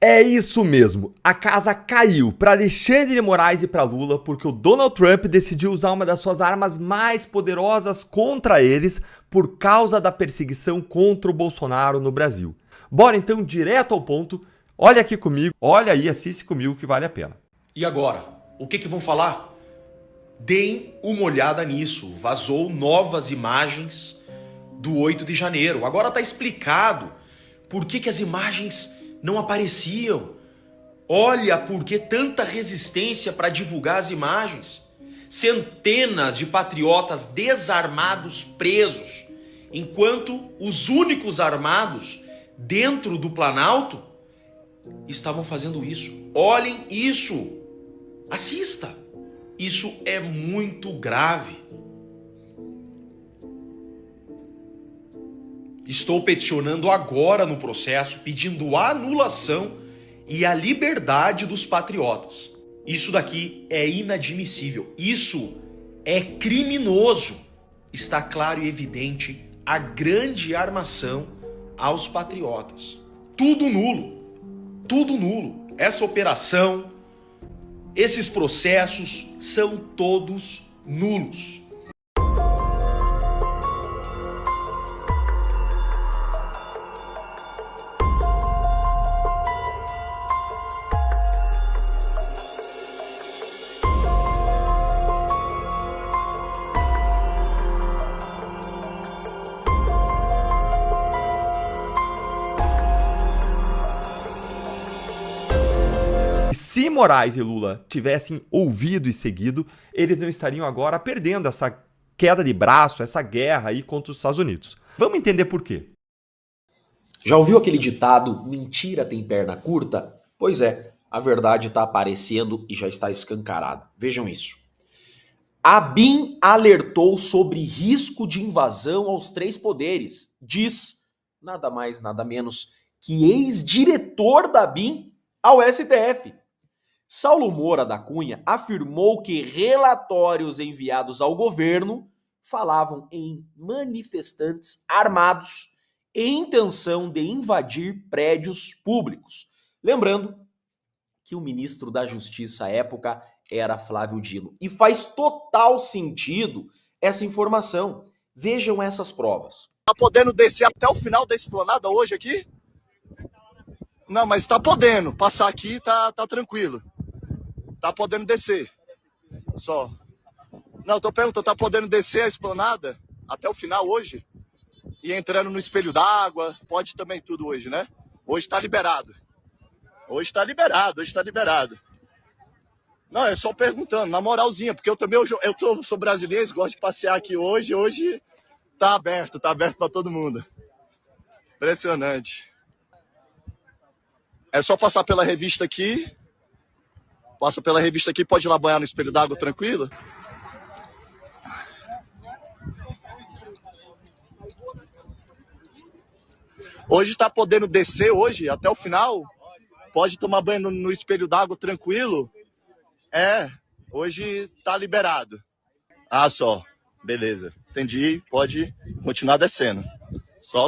É isso mesmo, a casa caiu para Alexandre de Moraes e para Lula porque o Donald Trump decidiu usar uma das suas armas mais poderosas contra eles por causa da perseguição contra o Bolsonaro no Brasil. Bora então direto ao ponto, olha aqui comigo, olha aí, assiste comigo que vale a pena. E agora? O que vão falar? Deem uma olhada nisso. Vazou novas imagens do 8 de janeiro. Agora tá explicado por que as imagens não apareciam. Olha por que tanta resistência para divulgar as imagens. Centenas de patriotas desarmados presos, enquanto os únicos armados dentro do Planalto estavam fazendo isso. Olhem isso. Assista. Isso é muito grave. Estou peticionando agora no processo, pedindo a anulação e a liberdade dos patriotas. Isso daqui é inadmissível. Isso é criminoso. Está claro e evidente a grande armação aos patriotas. Tudo nulo. Tudo nulo. Essa operação, esses processos são todos nulos. Se Moraes e Lula tivessem ouvido e seguido, eles não estariam agora perdendo essa queda de braço, essa guerra aí contra os Estados Unidos. Vamos entender por quê. Já ouviu aquele ditado, mentira tem perna curta? Pois é, a verdade está aparecendo e já está escancarada. Vejam isso. A BIM alertou sobre risco de invasão aos três poderes, diz nada mais, nada menos que ex-diretor da BIM ao STF. Saulo Moura da Cunha afirmou que relatórios enviados ao governo falavam em manifestantes armados em intenção de invadir prédios públicos. Lembrando que o ministro da Justiça à época era Flávio Dino. E faz total sentido essa informação. Vejam essas provas. Tá podendo descer até o final da esplanada hoje aqui? Não, mas tá podendo. Passar aqui tá tranquilo. Tá podendo descer. Só. Não, tô perguntando, tá podendo descer a esplanada até o final hoje? E entrando no espelho d'água, pode também tudo hoje, né? Hoje tá liberado. Hoje tá liberado. Não, é só perguntando, na moralzinha, porque eu também sou brasileiro, gosto de passear aqui hoje. Hoje tá aberto para todo mundo. Impressionante. É só passar pela revista aqui. Passa pela revista aqui, pode ir lá banhar no espelho d'água tranquilo. Hoje tá podendo descer hoje, até o final. Pode tomar banho no espelho d'água tranquilo. Hoje tá liberado. Ah, só. Beleza. Entendi. Pode continuar descendo. Só.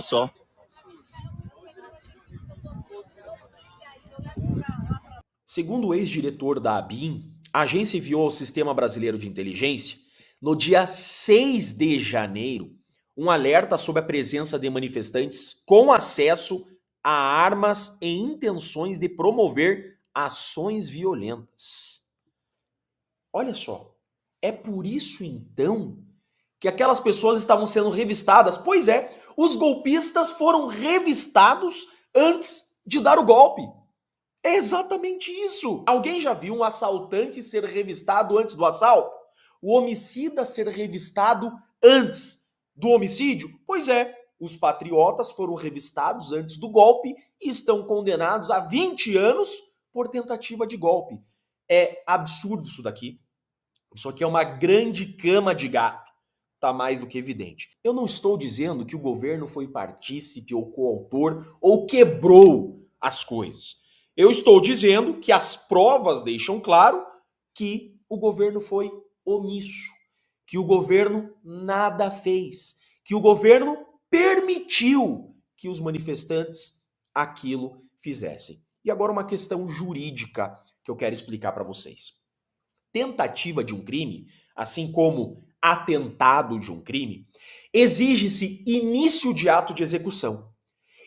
Segundo o ex-diretor da ABIN, a agência enviou ao Sistema Brasileiro de Inteligência, no dia 6 de janeiro, um alerta sobre a presença de manifestantes com acesso a armas e intenções de promover ações violentas. Olha só, é por isso então que aquelas pessoas estavam sendo revistadas. Pois é, os golpistas foram revistados antes de dar o golpe. É exatamente isso. Alguém já viu um assaltante ser revistado antes do assalto? O homicida ser revistado antes do homicídio? Pois é, os patriotas foram revistados antes do golpe e estão condenados a 20 anos por tentativa de golpe. É absurdo isso daqui. Isso aqui é uma grande cama de gato. Tá mais do que evidente. Eu não estou dizendo que o governo foi partícipe ou coautor ou quebrou as coisas. Eu estou dizendo que as provas deixam claro que o governo foi omisso, que o governo nada fez, que o governo permitiu que os manifestantes aquilo fizessem. E agora uma questão jurídica que eu quero explicar para vocês. Tentativa de um crime, assim como atentado de um crime, exige-se início de ato de execução.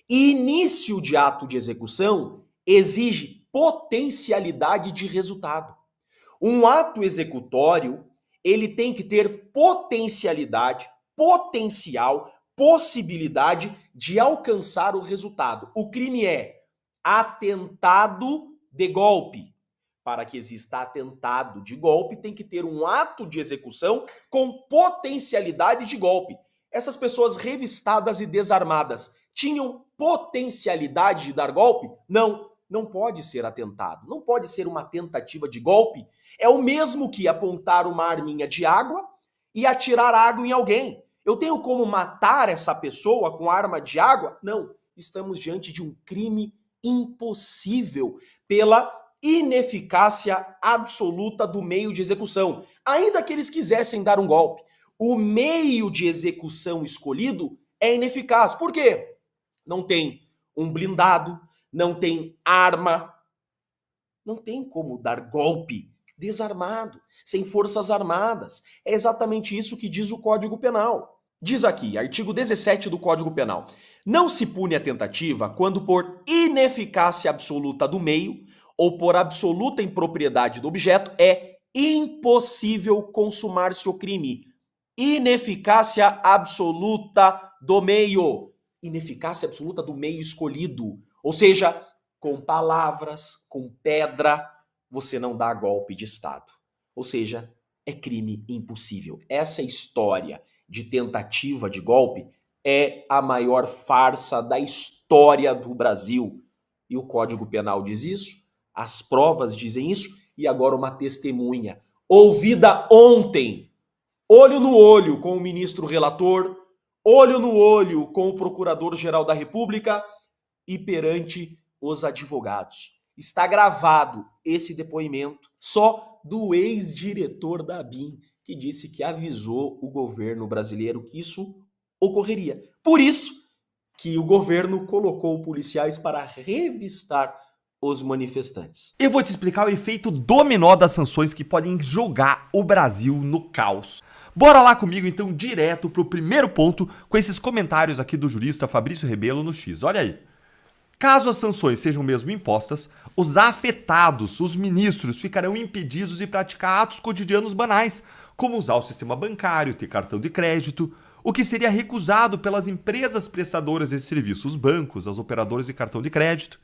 E início de ato de execução exige potencialidade de resultado. Um ato executório, ele tem que ter potencialidade, potencial, possibilidade de alcançar o resultado. O crime é atentado de golpe. Para que exista atentado de golpe, tem que ter um ato de execução com potencialidade de golpe. Essas pessoas revistadas e desarmadas tinham potencialidade de dar golpe? Não, não pode ser atentado. Não pode ser uma tentativa de golpe. É o mesmo que apontar uma arminha de água e atirar água em alguém. Eu tenho como matar essa pessoa com arma de água? Não. Estamos diante de um crime impossível pela ineficácia absoluta do meio de execução. Ainda que eles quisessem dar um golpe, o meio de execução escolhido é ineficaz. Por quê? Não tem um blindado, não tem arma, não tem como dar golpe desarmado, sem forças armadas. É exatamente isso que diz o Código Penal. Diz aqui, artigo 17 do Código Penal: não se pune a tentativa quando por ineficácia absoluta do meio ou por absoluta impropriedade do objeto é impossível consumar-se o crime. Ineficácia absoluta do meio. Ineficácia absoluta do meio escolhido. Ou seja, com palavras, com pedra, você não dá golpe de Estado. Ou seja, é crime impossível. Essa história de tentativa de golpe é a maior farsa da história do Brasil. E o Código Penal diz isso, as provas dizem isso, e agora uma testemunha, ouvida ontem, olho no olho com o ministro relator, olho no olho com o Procurador-Geral da República e perante os advogados. Está gravado esse depoimento só do ex-diretor da ABIN, que disse que avisou o governo brasileiro que isso ocorreria. Por isso que o governo colocou policiais para revistar os manifestantes. Eu vou te explicar o efeito dominó das sanções que podem jogar o Brasil no caos. Bora lá comigo então direto pro primeiro ponto com esses comentários aqui do jurista Fabrício Rebelo no X. Olha aí. Caso as sanções sejam mesmo impostas, os afetados, os ministros, ficarão impedidos de praticar atos cotidianos banais, como usar o sistema bancário, ter cartão de crédito, o que seria recusado pelas empresas prestadoras desse serviço, os bancos, as operadoras de cartão de crédito.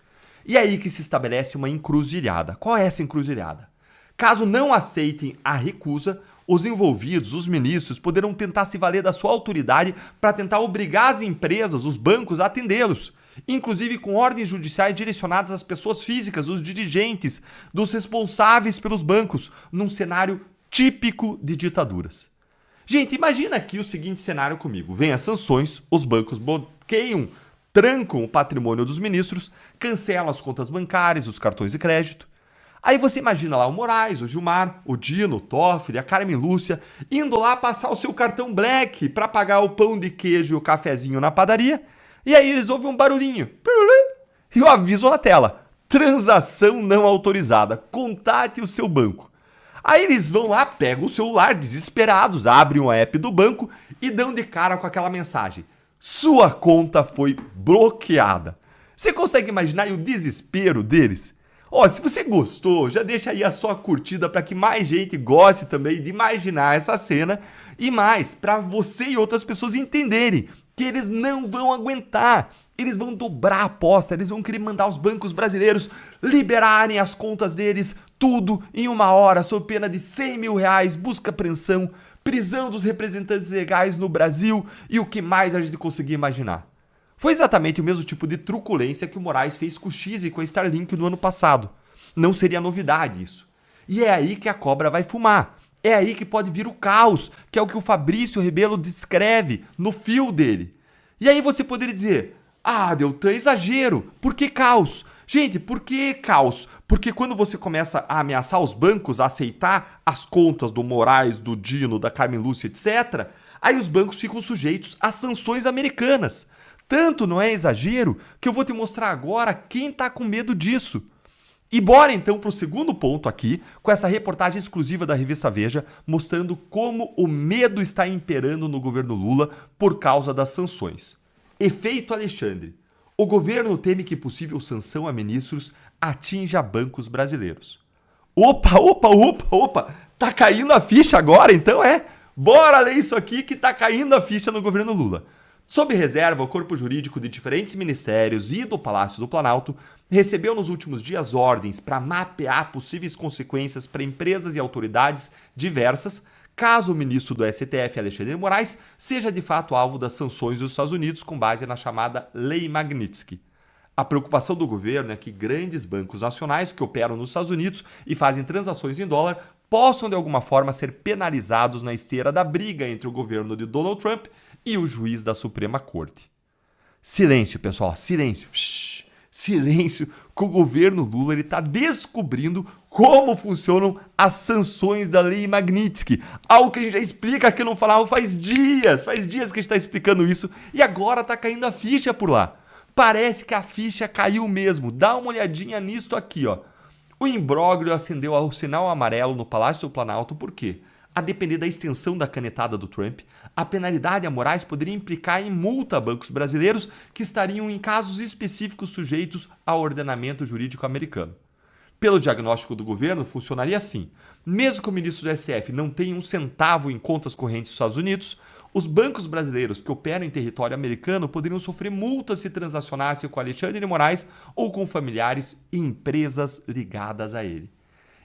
E é aí que se estabelece uma encruzilhada. Qual é essa encruzilhada? Caso não aceitem a recusa, os envolvidos, os ministros, poderão tentar se valer da sua autoridade para tentar obrigar as empresas, os bancos, a atendê-los, inclusive com ordens judiciais direcionadas às pessoas físicas, os dirigentes, dos responsáveis pelos bancos, num cenário típico de ditaduras. Gente, imagina aqui o seguinte cenário comigo. Vem as sanções, os bancos bloqueiam, trancam o patrimônio dos ministros, cancelam as contas bancárias, os cartões de crédito. Aí você imagina lá o Moraes, o Gilmar, o Dino, o Toffoli, a Carmen Lúcia, indo lá passar o seu cartão Black para pagar o pão de queijo e o cafezinho na padaria, e aí eles ouvem um barulhinho e o aviso na tela: transação não autorizada, contate o seu banco. Aí eles vão lá, pegam o celular desesperados, abrem o app do banco e dão de cara com aquela mensagem: sua conta foi bloqueada. Você consegue imaginar aí o desespero deles? Ó, se você gostou, já deixa aí a sua curtida para que mais gente goste também de imaginar essa cena e mais, para você e outras pessoas entenderem que eles não vão aguentar. Eles vão dobrar a aposta, eles vão querer mandar os bancos brasileiros liberarem as contas deles, tudo em uma hora, sob pena de R$100 mil, busca apreensão, prisão dos representantes legais no Brasil e o que mais a gente conseguir imaginar. Foi exatamente o mesmo tipo de truculência que o Moraes fez com o X e com a Starlink no ano passado. Não seria novidade isso. E é aí que a cobra vai fumar. É aí que pode vir o caos, que é o que o Fabrício Rebelo descreve no fio dele. E aí você poderia dizer: ah, Deltan, exagero. Por que caos? Gente, por que caos? Porque quando você começa a ameaçar os bancos a aceitar as contas do Moraes, do Dino, da Carmen Lúcia, etc., aí os bancos ficam sujeitos às sanções americanas. Tanto não é exagero que eu vou te mostrar agora quem tá com medo disso. E bora então para o segundo ponto aqui, com essa reportagem exclusiva da revista Veja, mostrando como o medo está imperando no governo Lula por causa das sanções. Efeito Alexandre. O governo teme que possível sanção a ministros atinja bancos brasileiros. Opa! Tá caindo a ficha agora, então é? Bora ler isso aqui que tá caindo a ficha no governo Lula. Sob reserva, o corpo jurídico de diferentes ministérios e do Palácio do Planalto recebeu nos últimos dias ordens para mapear possíveis consequências para empresas e autoridades diversas, caso o ministro do STF, Alexandre de Moraes, seja de fato alvo das sanções dos Estados Unidos com base na chamada Lei Magnitsky. A preocupação do governo é que grandes bancos nacionais que operam nos Estados Unidos e fazem transações em dólar possam de alguma forma ser penalizados na esteira da briga entre o governo de Donald Trump e o juiz da Suprema Corte. Silêncio, pessoal, silêncio. Silêncio, que o governo Lula está descobrindo como funcionam as sanções da Lei Magnitsky. Algo que a gente já explica aqui no Falava faz dias que a gente está explicando isso e agora está caindo a ficha por lá. Parece que a ficha caiu mesmo. Dá uma olhadinha nisto aqui, ó. O imbróglio acendeu o sinal amarelo no Palácio do Planalto, por quê? A depender da extensão da canetada do Trump, a penalidade a Moraes poderia implicar em multa a bancos brasileiros que estariam em casos específicos sujeitos ao ordenamento jurídico americano. Pelo diagnóstico do governo, funcionaria assim. Mesmo que o ministro do STF não tenha um centavo em contas correntes dos Estados Unidos, os bancos brasileiros que operam em território americano poderiam sofrer multas se transacionassem com Alexandre de Moraes ou com familiares e empresas ligadas a ele.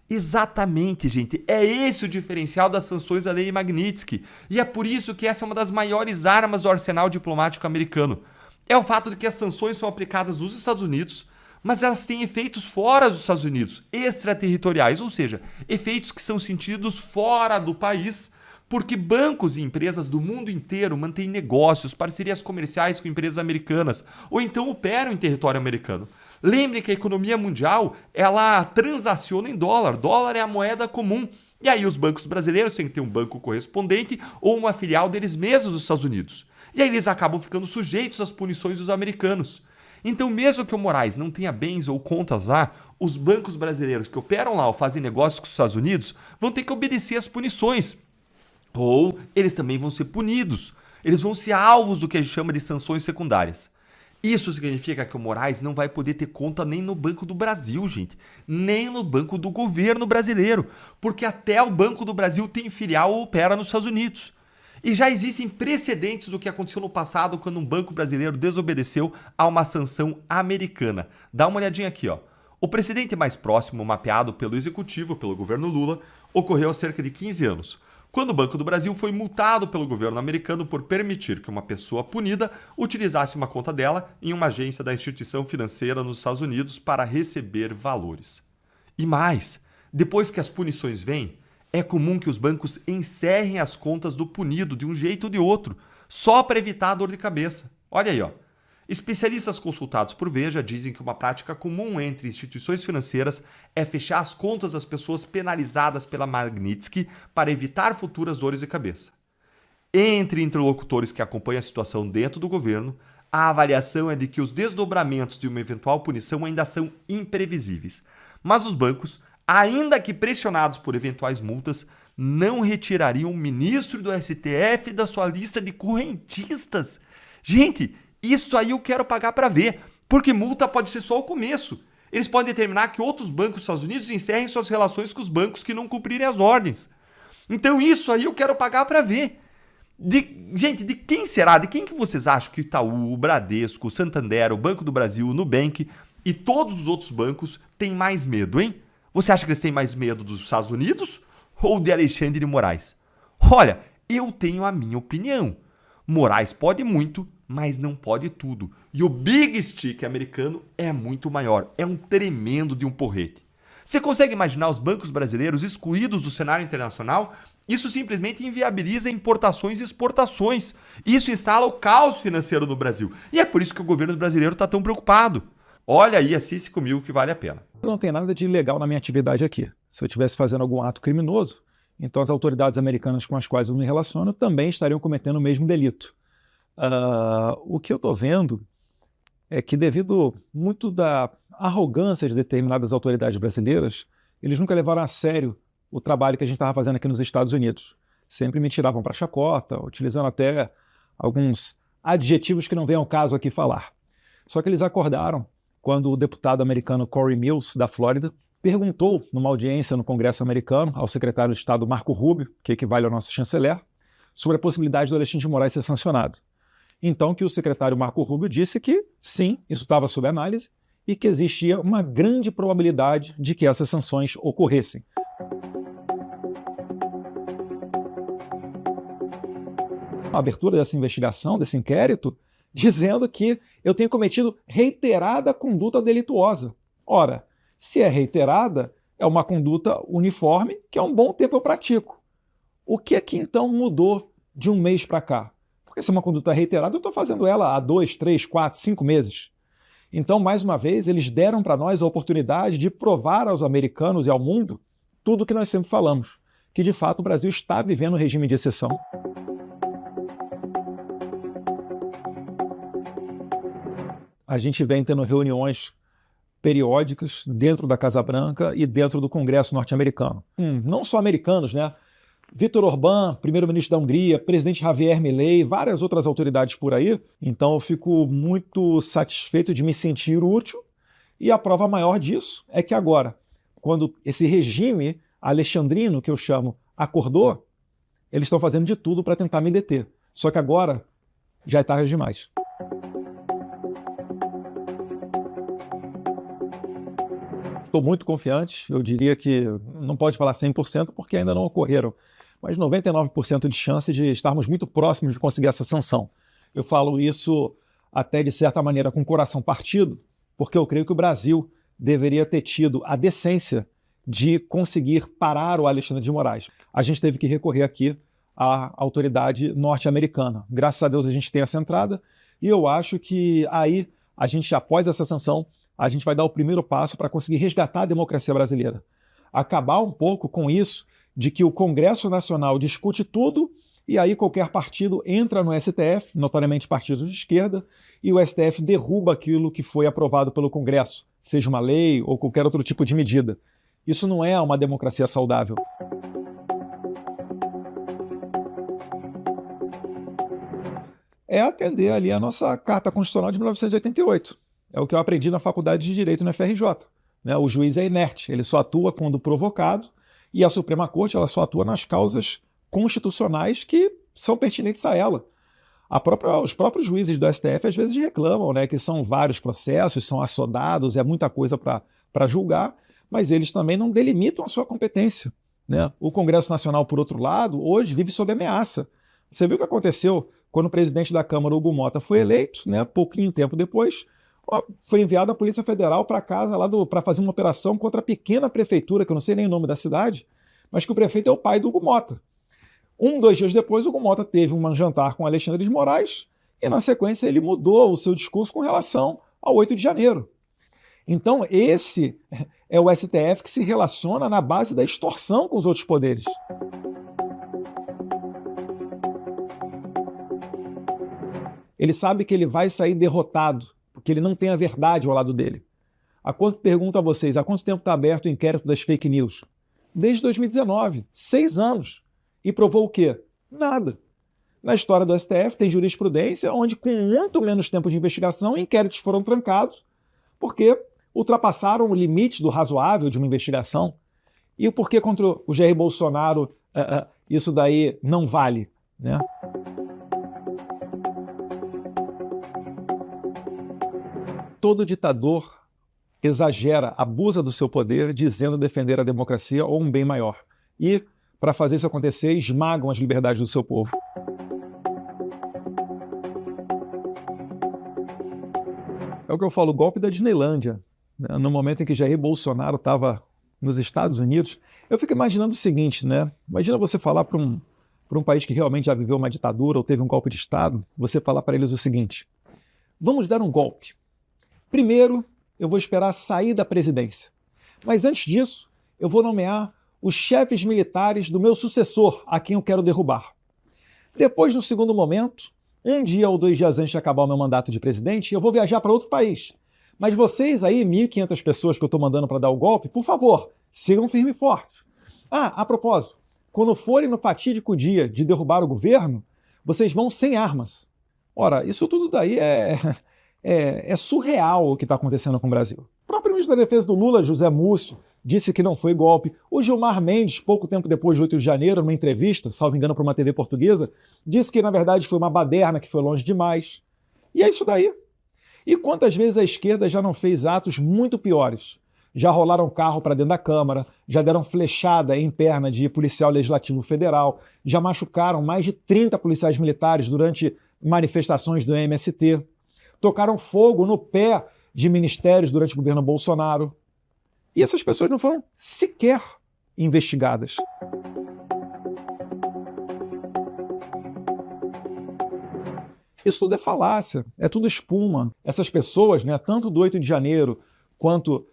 Exatamente, gente. É esse o diferencial das sanções da Lei Magnitsky. E é por isso que essa é uma das maiores armas do arsenal diplomático americano. É o fato de que as sanções são aplicadas nos Estados Unidos, mas elas têm efeitos fora dos Estados Unidos, extraterritoriais, ou seja, efeitos que são sentidos fora do país, porque bancos e empresas do mundo inteiro mantêm negócios, parcerias comerciais com empresas americanas, ou então operam em território americano. Lembre que a economia mundial, ela transaciona em dólar. Dólar é a moeda comum. E aí os bancos brasileiros têm que ter um banco correspondente ou uma filial deles mesmos dos Estados Unidos. E aí eles acabam ficando sujeitos às punições dos americanos. Então, mesmo que o Moraes não tenha bens ou contas lá, os bancos brasileiros que operam lá ou fazem negócios com os Estados Unidos vão ter que obedecer às punições. Ou eles também vão ser punidos. Eles vão ser alvos do que a gente chama de sanções secundárias. Isso significa que o Moraes não vai poder ter conta nem no Banco do Brasil, gente. Nem no Banco do Governo Brasileiro. Porque até o Banco do Brasil tem filial ou opera nos Estados Unidos. E já existem precedentes do que aconteceu no passado quando um banco brasileiro desobedeceu a uma sanção americana. Dá uma olhadinha aqui, ó. O precedente mais próximo, mapeado pelo Executivo, pelo governo Lula, ocorreu há cerca de 15 anos. Quando o Banco do Brasil foi multado pelo governo americano por permitir que uma pessoa punida utilizasse uma conta dela em uma agência da instituição financeira nos Estados Unidos para receber valores. E mais, depois que as punições vêm, é comum que os bancos encerrem as contas do punido de um jeito ou de outro, só para evitar a dor de cabeça. Olha aí, ó. Especialistas consultados por Veja dizem que uma prática comum entre instituições financeiras é fechar as contas das pessoas penalizadas pela Magnitsky para evitar futuras dores de cabeça. Entre interlocutores que acompanham a situação dentro do governo, a avaliação é de que os desdobramentos de uma eventual punição ainda são imprevisíveis. Mas os bancos, ainda que pressionados por eventuais multas, não retirariam o ministro do STF da sua lista de correntistas. Gente, isso aí eu quero pagar para ver, porque multa pode ser só o começo. Eles podem determinar que outros bancos dos Estados Unidos encerrem suas relações com os bancos que não cumprirem as ordens. Então isso aí eu quero pagar para ver. Gente, de quem será? De quem que vocês acham que o Itaú, o Bradesco, o Santander, o Banco do Brasil, o Nubank e todos os outros bancos têm mais medo, hein? Você acha que eles têm mais medo dos Estados Unidos ou de Alexandre de Moraes? Olha, eu tenho a minha opinião. Moraes pode muito, mas não pode tudo. E o Big Stick americano é muito maior. É um tremendo de um porrete. Você consegue imaginar os bancos brasileiros excluídos do cenário internacional? Isso simplesmente inviabiliza importações e exportações. Isso instala o caos financeiro no Brasil. E é por isso que o governo brasileiro está tão preocupado. Olha aí, assiste comigo que vale a pena. Não tem nada de ilegal na minha atividade aqui. Se eu estivesse fazendo algum ato criminoso, então as autoridades americanas com as quais eu me relaciono também estariam cometendo o mesmo delito. O que eu estou vendo é que, devido muito da arrogância de determinadas autoridades brasileiras, eles nunca levaram a sério o trabalho que a gente estava fazendo aqui nos Estados Unidos. Sempre me tiravam para chacota, utilizando até alguns adjetivos que não vem ao caso aqui falar. Só que eles acordaram quando o deputado americano Corey Mills, da Flórida, perguntou numa audiência no Congresso americano ao secretário de Estado Marco Rubio, que equivale ao nosso chanceler, sobre a possibilidade do Alexandre de Moraes ser sancionado. Então que o secretário Marco Rubio disse que sim, isso estava sob análise e que existia uma grande probabilidade de que essas sanções ocorressem. A abertura dessa investigação, desse inquérito, dizendo que eu tenho cometido reiterada conduta delituosa. Ora, se é reiterada, é uma conduta uniforme que há um bom tempo eu pratico. O que é que então mudou de um mês para cá? Porque se é uma conduta reiterada, eu estou fazendo ela há 2, 3, 4, 5 meses. Então, mais uma vez, eles deram para nós a oportunidade de provar aos americanos e ao mundo tudo o que nós sempre falamos, que de fato o Brasil está vivendo um regime de exceção. A gente vem tendo reuniões periódicas dentro da Casa Branca e dentro do Congresso norte-americano. Não só americanos, né? Viktor Orbán, primeiro-ministro da Hungria, presidente Javier Milei, várias outras autoridades por aí. Então eu fico muito satisfeito de me sentir útil. E a prova maior disso é que agora, quando esse regime alexandrino, que eu chamo, acordou, eles estão fazendo de tudo para tentar me deter. Só que agora já é tarde demais. Estou muito confiante, eu diria que não pode falar 100% porque ainda não ocorreram, mas 99% de chance de estarmos muito próximos de conseguir essa sanção. Eu falo isso até de certa maneira com o coração partido, porque eu creio que o Brasil deveria ter tido a decência de conseguir parar o Alexandre de Moraes. A gente teve que recorrer aqui à autoridade norte-americana. Graças a Deus a gente tem essa entrada e eu acho que aí a gente, após essa sanção, a gente vai dar o primeiro passo para conseguir resgatar a democracia brasileira. Acabar um pouco com isso de que o Congresso Nacional discute tudo e aí qualquer partido entra no STF, notoriamente partidos de esquerda, e o STF derruba aquilo que foi aprovado pelo Congresso, seja uma lei ou qualquer outro tipo de medida. Isso não é uma democracia saudável. É atender ali a nossa Carta Constitucional de 1988. É o que eu aprendi na Faculdade de Direito no FRJ. Né? O juiz é inerte, ele só atua quando provocado, e a Suprema Corte ela só atua nas causas constitucionais que são pertinentes a ela. Os próprios juízes do STF às vezes reclamam, né, que são vários processos, são assodados, é muita coisa para julgar, mas eles também não delimitam a sua competência. Né? O Congresso Nacional, por outro lado, hoje vive sob ameaça. Você viu o que aconteceu quando o presidente da Câmara, Hugo Mota, foi eleito, né, pouquinho tempo depois, foi enviada a Polícia Federal para casa lá para fazer uma operação contra a pequena prefeitura, que eu não sei nem o nome da cidade, mas que o prefeito é o pai do Hugo Mota. 2 dias depois, o Hugo Mota teve um jantar com Alexandre de Moraes e, na sequência, ele mudou o seu discurso com relação ao 8 de janeiro. Então, esse é o STF que se relaciona na base da extorsão com os outros poderes. Ele sabe que ele vai sair derrotado, porque ele não tem a verdade ao lado dele. Pergunto a vocês, há quanto tempo está aberto o inquérito das fake news? Desde 2019, 6 anos. E provou o quê? Nada. Na história do STF tem jurisprudência onde, com muito menos tempo de investigação, inquéritos foram trancados porque ultrapassaram o limite do razoável de uma investigação. E por que contra o Jair Bolsonaro isso daí não vale? Né? Todo ditador exagera, abusa do seu poder, dizendo defender a democracia ou um bem maior. E, para fazer isso acontecer, esmagam as liberdades do seu povo. É o que eu falo, o golpe da Disneylândia. Né? No momento em que Jair Bolsonaro estava nos Estados Unidos, eu fico imaginando o seguinte, né? Imagina você falar para um país que realmente já viveu uma ditadura ou teve um golpe de Estado, você falar para eles o seguinte: vamos dar um golpe. Primeiro, eu vou esperar sair da presidência. Mas antes disso, eu vou nomear os chefes militares do meu sucessor, a quem eu quero derrubar. Depois, no segundo momento, Um dia ou 2 dias antes de acabar o meu mandato de presidente, eu vou viajar para outro país. Mas vocês aí, 1.500 pessoas que eu estou mandando para dar o golpe, por favor, sigam firme e forte. Ah, a propósito, quando forem no fatídico dia de derrubar o governo, vocês vão sem armas. Ora, isso tudo daí é surreal o que está acontecendo com o Brasil. O próprio ministro da Defesa do Lula, José Múcio, disse que não foi golpe. O Gilmar Mendes, pouco tempo depois de 8 de janeiro, numa entrevista, salvo engano para uma TV portuguesa, disse que na verdade foi uma baderna, que foi longe demais. E é isso daí. E quantas vezes a esquerda já não fez atos muito piores? Já rolaram carro para dentro da Câmara, já deram flechada em perna de policial legislativo federal, já machucaram mais de 30 policiais militares durante manifestações do MST, tocaram fogo no pé de ministérios durante o governo Bolsonaro. E essas pessoas não foram sequer investigadas. Isso tudo é falácia, é tudo espuma. Essas pessoas, né, tanto do 8 de janeiro quanto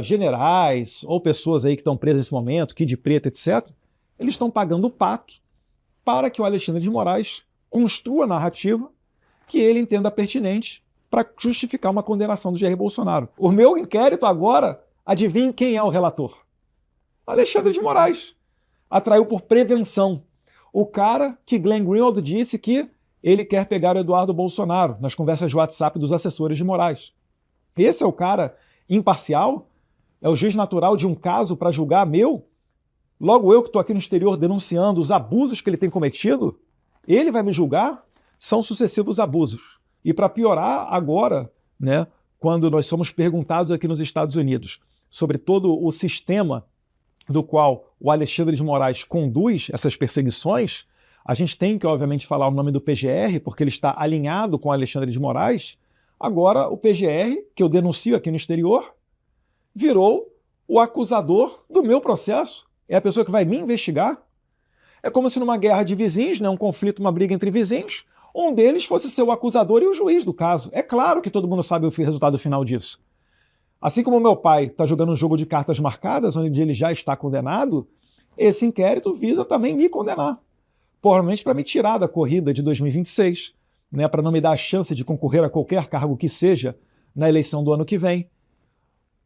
generais ou pessoas aí que estão presas nesse momento, Kid Preta, etc., eles estão pagando o pato para que o Alexandre de Moraes construa a narrativa que ele entenda pertinente para justificar uma condenação do Jair Bolsonaro. O meu inquérito agora, adivinhe quem é o relator? Alexandre de Moraes. Atraiu por prevenção. O cara que Glenn Greenwald disse que ele quer pegar o Eduardo Bolsonaro nas conversas de WhatsApp dos assessores de Moraes. Esse é o cara imparcial? É o juiz natural de um caso para julgar meu? Logo eu que estou aqui no exterior denunciando os abusos que ele tem cometido? Ele vai me julgar? São sucessivos abusos. E para piorar agora, né, quando nós somos perguntados aqui nos Estados Unidos sobre todo o sistema do qual o Alexandre de Moraes conduz essas perseguições, a gente tem que, obviamente, falar o nome do PGR, porque ele está alinhado com o Alexandre de Moraes. Agora, o PGR, que eu denuncio aqui no exterior, virou o acusador do meu processo. É a pessoa que vai me investigar. É como se numa guerra de vizinhos, né, um conflito, uma briga entre vizinhos, um deles fosse ser o acusador e o juiz do caso. É claro que todo mundo sabe o resultado final disso. Assim como meu pai está jogando um jogo de cartas marcadas, onde ele já está condenado, esse inquérito visa também me condenar. Provavelmente para me tirar da corrida de 2026, né, para não me dar a chance de concorrer a qualquer cargo que seja na eleição do ano que vem.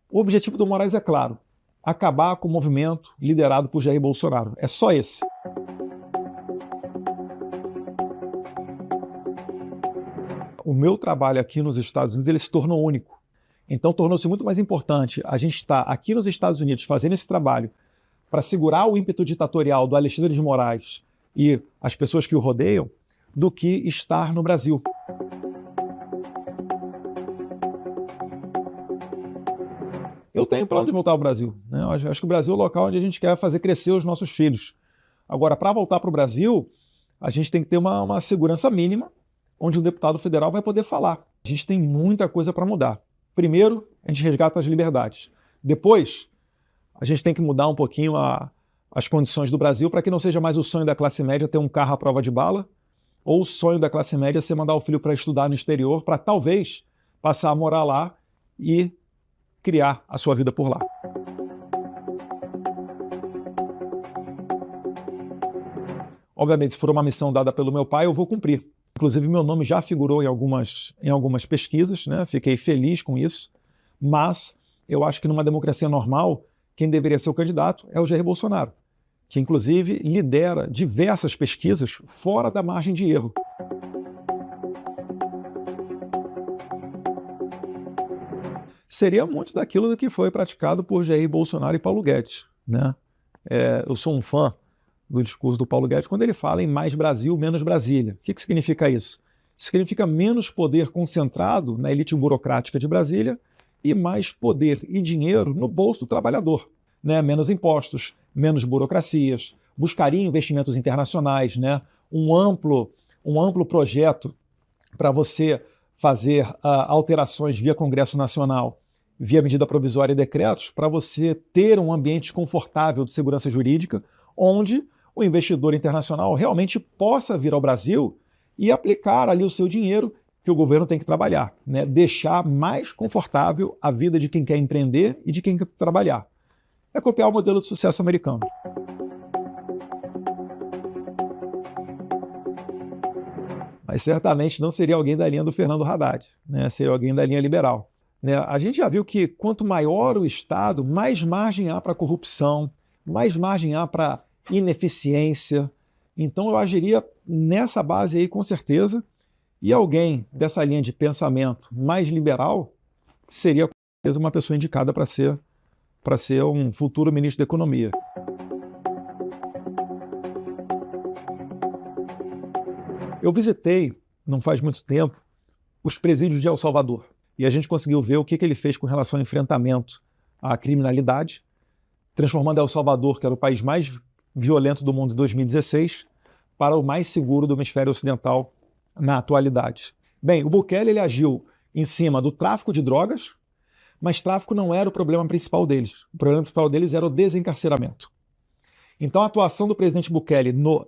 O objetivo do Moraes é claro: acabar com o movimento liderado por Jair Bolsonaro. É só esse. O meu trabalho aqui nos Estados Unidos ele se tornou único. Então tornou-se muito mais importante a gente estar aqui nos Estados Unidos fazendo esse trabalho para segurar o ímpeto ditatorial do Alexandre de Moraes e as pessoas que o rodeiam, do que estar no Brasil. Eu tenho plano de voltar ao Brasil, né? Eu acho que o Brasil é o local onde a gente quer fazer crescer os nossos filhos. Agora, para voltar para o Brasil, a gente tem que ter uma segurança mínima, onde um deputado federal vai poder falar. A gente tem muita coisa para mudar. Primeiro, a gente resgata as liberdades. Depois, a gente tem que mudar um pouquinho as condições do Brasil para que não seja mais o sonho da classe média ter um carro à prova de bala, ou o sonho da classe média ser mandar o filho para estudar no exterior, para talvez passar a morar lá e criar a sua vida por lá. Obviamente, se for uma missão dada pelo meu pai, eu vou cumprir. Inclusive, meu nome já figurou em algumas pesquisas, né? Fiquei feliz com isso, mas eu acho que numa democracia normal, quem deveria ser o candidato é o Jair Bolsonaro, que inclusive lidera diversas pesquisas fora da margem de erro. Seria muito daquilo do que foi praticado por Jair Bolsonaro e Paulo Guedes, né? Eu sou um fã do discurso do Paulo Guedes quando ele fala em mais Brasil, menos Brasília. O que significa isso? Significa menos poder concentrado na elite burocrática de Brasília e mais poder e dinheiro no bolso do trabalhador, né? Menos impostos, menos burocracias, buscaria investimentos internacionais, né? Um amplo projeto para você fazer alterações via Congresso Nacional, via medida provisória e decretos, para você ter um ambiente confortável de segurança jurídica, onde o investidor internacional realmente possa vir ao Brasil e aplicar ali o seu dinheiro que o governo tem que trabalhar, né? Deixar mais confortável a vida de quem quer empreender e de quem quer trabalhar. É copiar o modelo de sucesso americano. mas certamente não seria alguém da linha do Fernando Haddad, né? Seria alguém da linha liberal. Né? A gente já viu que quanto maior o Estado, mais margem há para corrupção, mais margem há para ineficiência. Então eu agiria nessa base aí com certeza, e alguém dessa linha de pensamento mais liberal seria com certeza uma pessoa indicada para ser um futuro ministro da Economia. Eu visitei, não faz muito tempo, os presídios de El Salvador. E a gente conseguiu ver o que ele fez com relação ao enfrentamento à criminalidade, transformando El Salvador, que era o país mais violento do mundo em 2016, para o mais seguro do hemisfério ocidental na atualidade. Bem, o Bukele ele agiu em cima do tráfico de drogas, mas tráfico não era o problema principal deles. O problema principal deles era o desencarceramento. Então a atuação do presidente Bukele no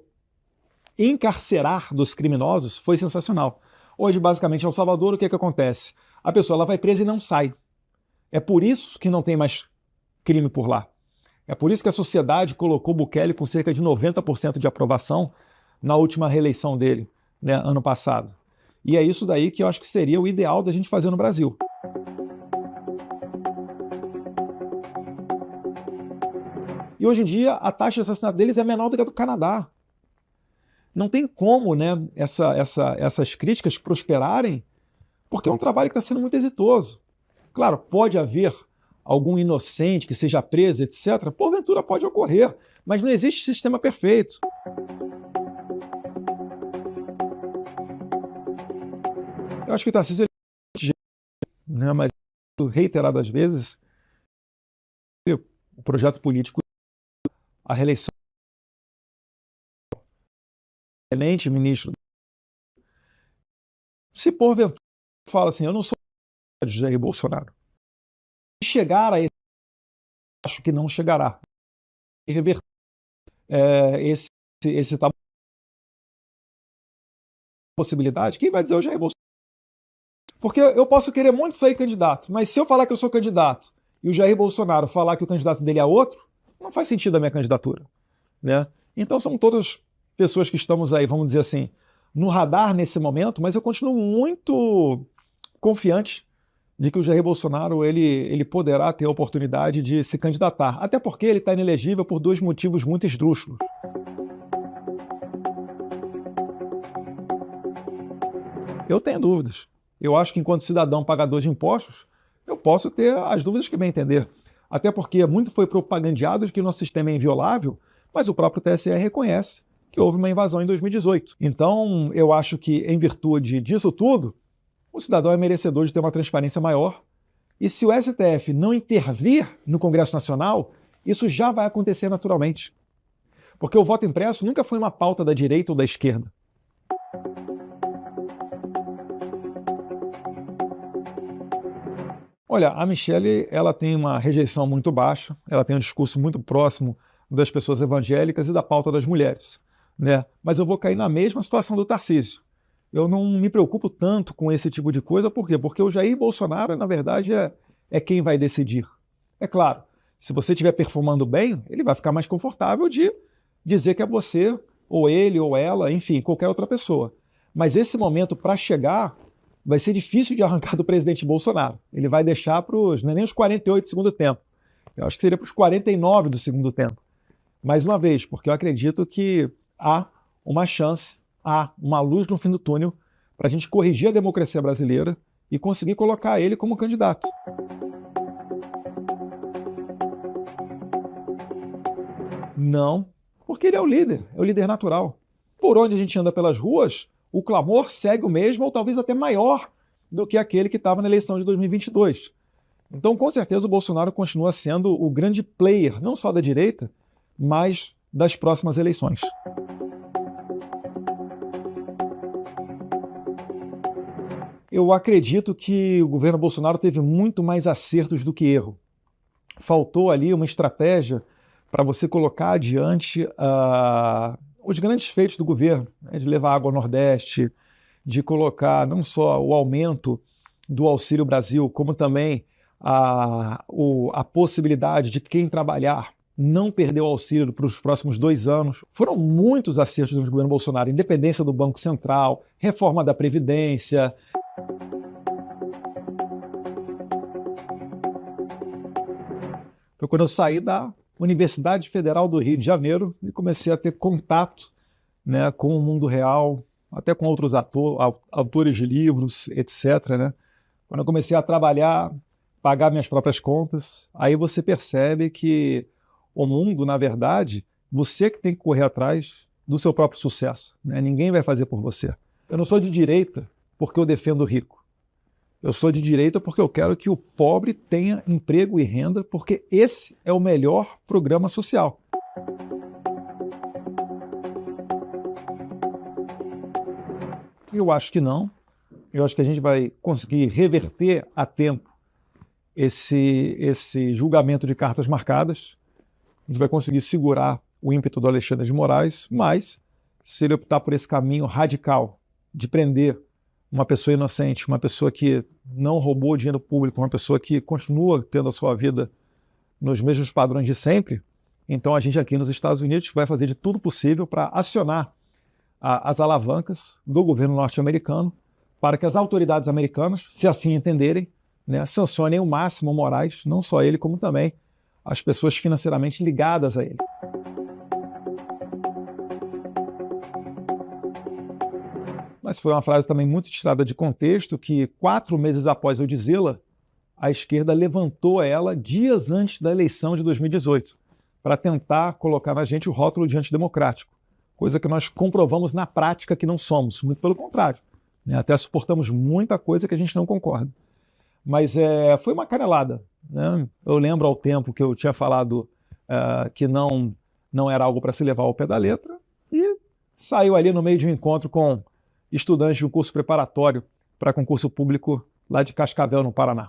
encarcerar dos criminosos foi sensacional. Hoje, basicamente, em El Salvador, o que acontece? A pessoa ela vai presa e não sai. É por isso que não tem mais crime por lá. É por isso que a sociedade colocou Bukele com cerca de 90% de aprovação na última reeleição dele, né, ano passado. E é isso daí que eu acho que seria o ideal da gente fazer no Brasil. E hoje em dia, a taxa de assassinato deles é menor do que a do Canadá. Não tem como, né, essas críticas prosperarem, porque é um trabalho que está sendo muito exitoso. Claro, pode haver algum inocente que seja preso, etc. Porventura pode ocorrer, mas não existe sistema perfeito. Eu acho que o Tarcísio, né, mas reiteradas vezes, o projeto político, a reeleição excelente ministro, se porventura fala assim, eu não sou de Jair Bolsonaro, se chegar a esse, acho que não chegará, e reverter esse tabu, possibilidade, quem vai dizer o Jair Bolsonaro? Porque eu posso querer muito sair candidato, mas se eu falar que eu sou candidato e o Jair Bolsonaro falar que o candidato dele é outro, não faz sentido a minha candidatura, né? Então são todas pessoas que estamos aí, vamos dizer assim, no radar nesse momento, mas eu continuo muito confiante de que o Jair Bolsonaro ele poderá ter a oportunidade de se candidatar, até porque ele está inelegível por dois motivos muito esdrúxulos. Eu tenho dúvidas. Eu acho que enquanto cidadão pagador de impostos, eu posso ter as dúvidas que bem entender. Até porque muito foi propagandeado de que nosso sistema é inviolável, mas o próprio TSE reconhece que houve uma invasão em 2018. Então, eu acho que, em virtude disso tudo, o cidadão é merecedor de ter uma transparência maior. E se o STF não intervir no Congresso Nacional, isso já vai acontecer naturalmente. Porque o voto impresso nunca foi uma pauta da direita ou da esquerda. Olha, a Michelle, ela tem uma rejeição muito baixa, ela tem um discurso muito próximo das pessoas evangélicas e da pauta das mulheres, né? Mas eu vou cair na mesma situação do Tarcísio. Eu não me preocupo tanto com esse tipo de coisa, por quê? Porque o Jair Bolsonaro, na verdade, é quem vai decidir. É claro, se você estiver performando bem, ele vai ficar mais confortável de dizer que é você, ou ele, ou ela, enfim, qualquer outra pessoa. Mas esse momento para chegar vai ser difícil de arrancar do presidente Bolsonaro. Ele vai deixar para os, não é nem os 48 do segundo tempo. Eu acho que seria para os 49 do segundo tempo. Mais uma vez, porque eu acredito que há uma chance, há uma luz no fim do túnel para a gente corrigir a democracia brasileira e conseguir colocar ele como candidato. Não, porque ele é o líder natural. Por onde a gente anda pelas ruas, o clamor segue o mesmo ou talvez até maior do que aquele que estava na eleição de 2022. Então, com certeza, o Bolsonaro continua sendo o grande player, não só da direita, mas das próximas eleições. Eu acredito que o governo Bolsonaro teve muito mais acertos do que erro. Faltou ali uma estratégia para você colocar adiante os grandes feitos do governo, né, de levar água ao Nordeste, de colocar não só o aumento do Auxílio Brasil, como também a possibilidade de quem trabalhar não perder o auxílio para os próximos 2 anos. Foram muitos acertos do governo Bolsonaro, independência do Banco Central, reforma da Previdência. Foi quando eu saí da Universidade Federal do Rio de Janeiro e comecei a ter contato, né, com o mundo real, até com outros autores de livros, etc., né? Quando eu comecei a trabalhar, pagar minhas próprias contas, aí você percebe que o mundo, na verdade, você que tem que correr atrás do seu próprio sucesso, né? Ninguém vai fazer por você. Eu não sou de direita porque eu defendo o rico. Eu sou de direita porque eu quero que o pobre tenha emprego e renda, porque esse é o melhor programa social. Eu acho que não. Eu acho que a gente vai conseguir reverter a tempo esse julgamento de cartas marcadas. A gente vai conseguir segurar o ímpeto do Alexandre de Moraes, mas se ele optar por esse caminho radical de prender uma pessoa inocente, uma pessoa que não roubou dinheiro público, uma pessoa que continua tendo a sua vida nos mesmos padrões de sempre, então a gente aqui nos Estados Unidos vai fazer de tudo possível para acionar as alavancas do governo norte-americano para que as autoridades americanas, se assim entenderem, né, sancionem o máximo o Moraes, não só ele, como também as pessoas financeiramente ligadas a ele. Mas foi uma frase também muito tirada de contexto que 4 meses após eu dizê-la, a esquerda levantou ela dias antes da eleição de 2018 para tentar colocar na gente o rótulo de antidemocrático, coisa que nós comprovamos na prática que não somos, muito pelo contrário, né? Até suportamos muita coisa que a gente não concorda. Mas foi uma canelada, né? Eu lembro ao tempo que eu tinha falado que não era algo para se levar ao pé da letra e saiu ali no meio de um encontro com estudantes de um curso preparatório para concurso público lá de Cascavel, no Paraná.